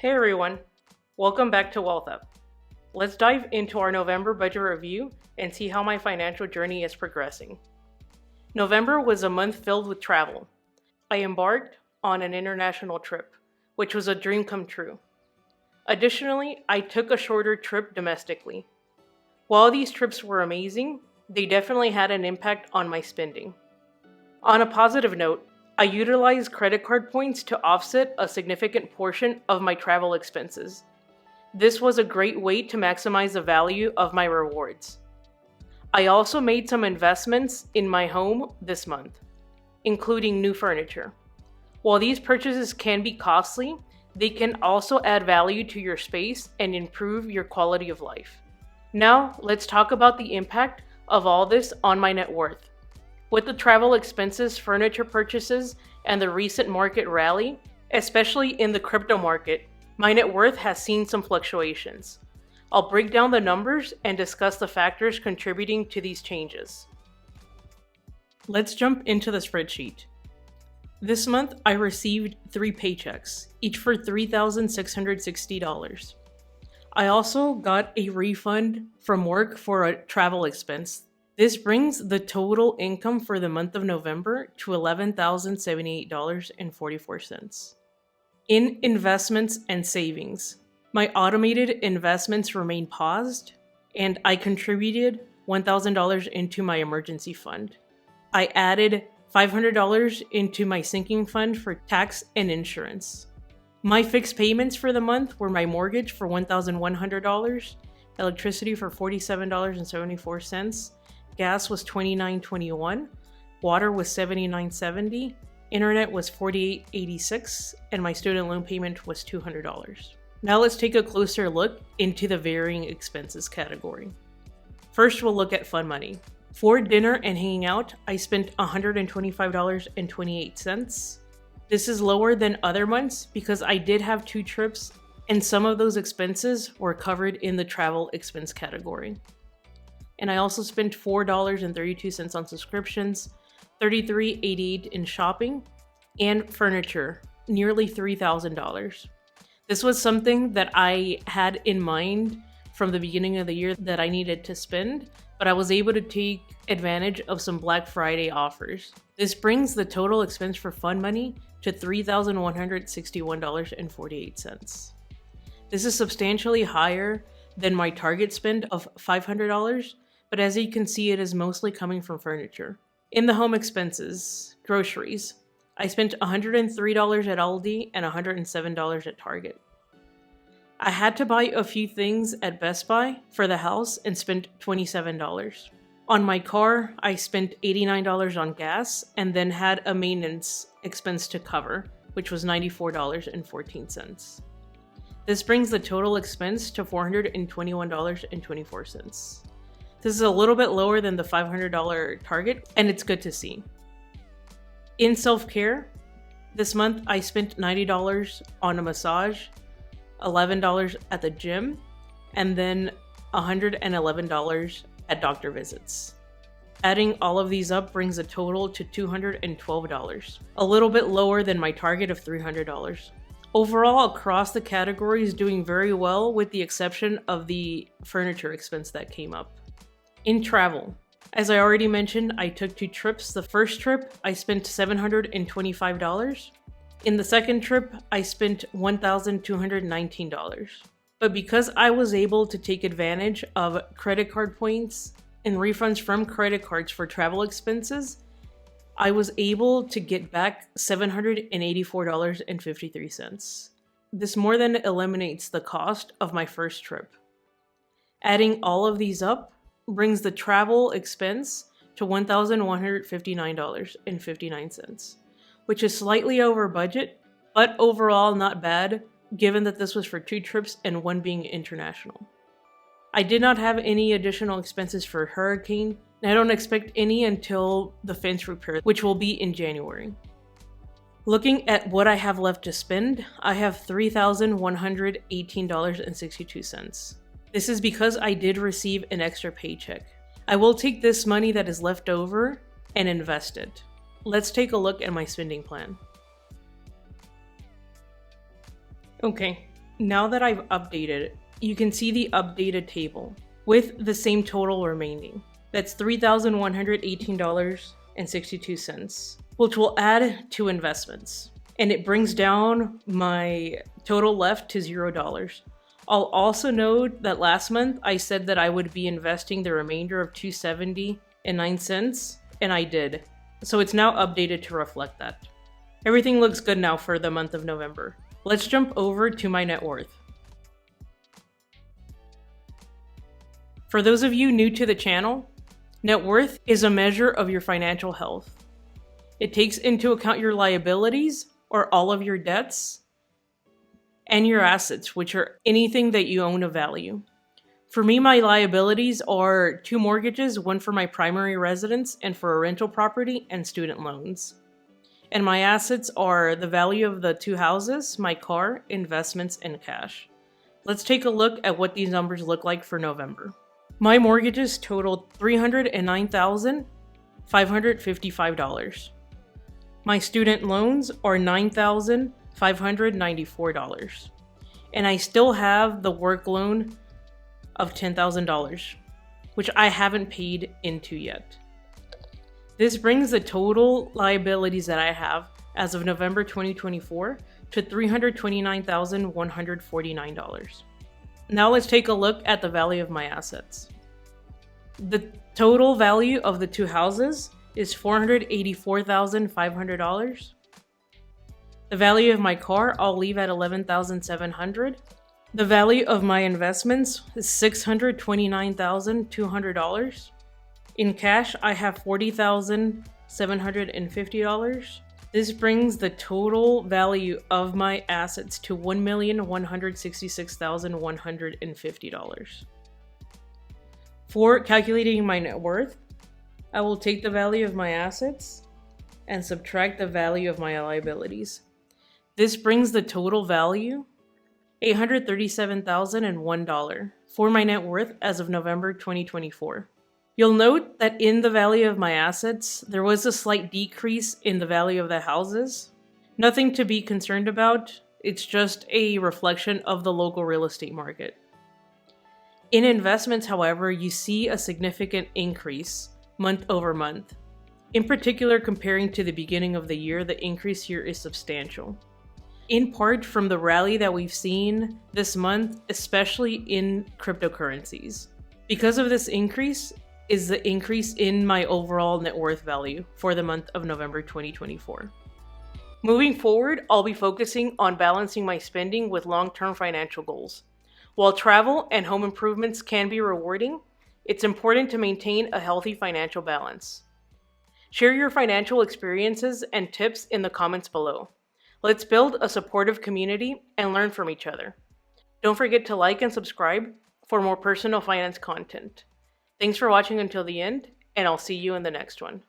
Hey everyone, welcome back to Wealth Up. Let's dive into our November budget review and see how my financial journey is progressing. November was a month filled with travel. I embarked on an international trip, which was a dream come true. Additionally, I took a shorter trip domestically. While these trips were amazing, they definitely had an impact on my spending. On a positive note, I utilized credit card points to offset a significant portion of my travel expenses. This was a great way to maximize the value of my rewards. I also made some investments in my home this month, including new furniture. While these purchases can be costly, they can also add value to your space and improve your quality of life. Now, let's talk about the impact of all this on my net worth. With the travel expenses, furniture purchases, and the recent market rally, especially in the crypto market, my net worth has seen some fluctuations. I'll break down the numbers and discuss the factors contributing to these changes. Let's jump into the spreadsheet. This month, I received 3 paychecks, each for $3,660. I also got a refund from work for a travel expense. This brings the total income for the month of November to $11,078.44. In investments and savings, my automated investments remain paused, and I contributed $1,000 into my emergency fund. I added $500 into my sinking fund for tax and insurance. My fixed payments for the month were my mortgage for $1,100, electricity for $47.74, gas was $29.21, water was $79.70, internet was $48.86, and my student loan payment was $200. Now let's take a closer look into the varying expenses category. First, we'll look at fun money. For dinner and hanging out, I spent $125.28. This is lower than other months because I did have 2 trips, and some of those expenses were covered in the travel expense category. And I also spent $4.32 on subscriptions, $33.88 in shopping, and furniture, nearly $3,000. This was something that I had in mind from the beginning of the year that I needed to spend, but I was able to take advantage of some Black Friday offers. This brings the total expense for fun money to $3,161.48. This is substantially higher than my target spend of $500, but as you can see, it is mostly coming from furniture. In the home expenses, groceries, I spent $103 at Aldi and $107 at Target. I had to buy a few things at Best Buy for the house and spent $27. On my car, I spent $89 on gas and then had a maintenance expense to cover, which was $94.14. This brings the total expense to $421.24. This is a little bit lower than the $500 target, and it's good to see. In self-care, this month I spent $90 on a massage, $11 at the gym, and then $111 at doctor visits. Adding all of these up brings a total to $212, a little bit lower than my target of $300. Overall, across the categories, doing very well with the exception of the furniture expense that came up. In travel, as I already mentioned, I took 2 trips. The first trip, I spent $725. In the second trip, I spent $1,219. But because I was able to take advantage of credit card points and refunds from credit cards for travel expenses, I was able to get back $784.53. This more than eliminates the cost of my first trip. Adding all of these up brings the travel expense to $1,159.59, which is slightly over budget, but overall not bad, given that this was for 2 trips and 1 being international. I did not have any additional expenses for hurricane, and I don't expect any until the fence repair, which will be in January. Looking at what I have left to spend, I have $3,118.62. This is because I did receive an extra paycheck. I will take this money that is left over and invest it. Let's take a look at my spending plan. Okay, Now that I've updated, you can see the updated table with the same total remaining. That's $3,118.62, which will add to investments. And it brings down my total left to $0. I'll also note that last month I said that I would be investing the remainder of $270.09, and I did. So it's now updated to reflect that. Everything looks good now for the month of November. Let's jump over to my net worth. For those of you new to the channel, net worth is a measure of your financial health. It takes into account your liabilities, or all of your debts, and your assets, which are anything that you own of value. For me, my liabilities are 2 mortgages, one for my primary residence and for a rental property and student loans. And my assets are the value of the 2 houses, my car, investments, and cash. Let's take a look at what these numbers look like for November. My mortgages totaled $309,555. My student loans are $9,594. And I still have the work loan of $10,000, which I haven't paid into yet. This brings the total liabilities that I have as of November 2024 to $329,149. Now let's take a look at the value of my assets. The total value of the 2 houses is $484,500. The value of my car I'll leave at $11,700. The value of my investments is $629,200. In cash, I have $40,750. This brings the total value of my assets to $1,166,150. For calculating my net worth, I will take the value of my assets and subtract the value of my liabilities. This brings the total value $837,001 for my net worth as of November 2024. You'll note that in the value of my assets, there was a slight decrease in the value of the houses. Nothing to be concerned about, it's just a reflection of the local real estate market. In investments, however, you see a significant increase month over month. In particular, comparing to the beginning of the year, the increase here is substantial. In part from the rally that we've seen this month, especially in cryptocurrencies. Because of this increase is the increase in my overall net worth value for the month of November 2024. Moving forward, I'll be focusing on balancing my spending with long-term financial goals. While travel and home improvements can be rewarding, it's important to maintain a healthy financial balance. Share your financial experiences and tips in the comments below. Let's build a supportive community and learn from each other. Don't forget to like and subscribe for more personal finance content. Thanks for watching until the end, and I'll see you in the next one.